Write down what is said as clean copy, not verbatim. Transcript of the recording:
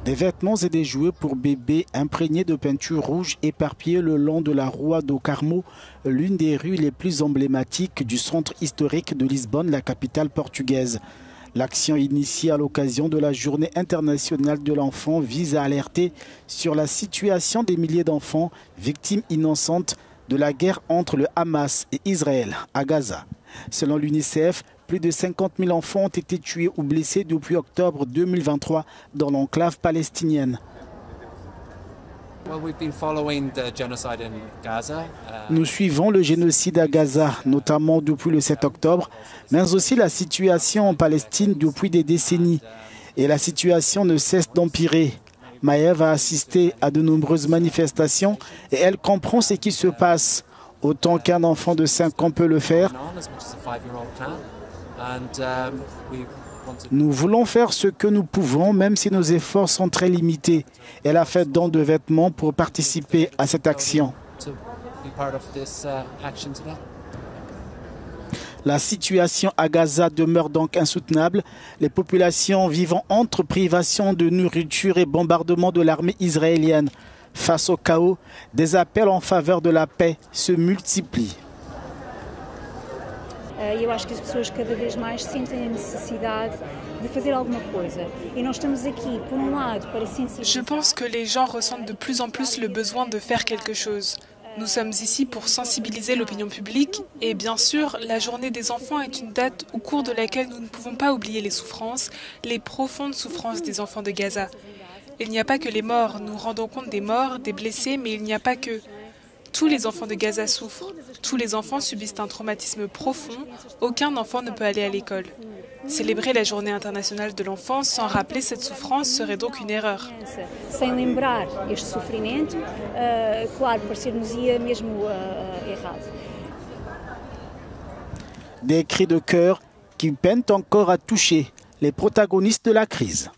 Des vêtements et des jouets pour bébés imprégnés de peinture rouge éparpillés le long de la Rua do Carmo, l'une des rues les plus emblématiques du centre historique de Lisbonne, la capitale portugaise. L'action initiée à l'occasion de la Journée internationale de l'enfant vise à alerter sur la situation des milliers d'enfants victimes innocentes de la guerre entre le Hamas et Israël à Gaza. Selon l'UNICEF, plus de 50 000 enfants ont été tués ou blessés depuis octobre 2023 dans l'enclave palestinienne. Nous suivons le génocide à Gaza, notamment depuis le 7 octobre, mais aussi la situation en Palestine depuis des décennies. Et la situation ne cesse d'empirer. Maëve a assisté à de nombreuses manifestations et elle comprend ce qui se passe, autant qu'un enfant de 5 ans peut le faire. Nous voulons faire ce que nous pouvons, même si nos efforts sont très limités. Elle a fait don de vêtements pour participer à cette action. La situation à Gaza demeure donc insoutenable. Les populations vivant entre privation de nourriture et bombardement de l'armée israélienne. Face au chaos, des appels en faveur de la paix se multiplient. Eu acho que as pessoas cada vez mais sentem a necessidade de fazer alguma coisa. E nós estamos aqui, por lado, para sensibilizar. Je pense que les gens ressentent de plus en plus le besoin de faire quelque chose. Nous sommes ici pour sensibiliser l'opinion publique et bien sûr, la journée des enfants est une date au cours de laquelle nous ne pouvons pas oublier les souffrances, les profondes souffrances des enfants de Gaza. Il n'y a pas que les morts, nous rendons compte des morts, des blessés, mais il n'y a pas que. Tous les enfants de Gaza souffrent. Tous les enfants subissent un traumatisme profond. Aucun enfant ne peut aller à l'école. Célébrer la Journée internationale de l'enfant sans rappeler cette souffrance serait donc une erreur. Sem lembrar este sofrimento, claro, parecer-nos-ia mesmo errado. Des cris de cœur qui peinent encore à toucher les protagonistes de la crise.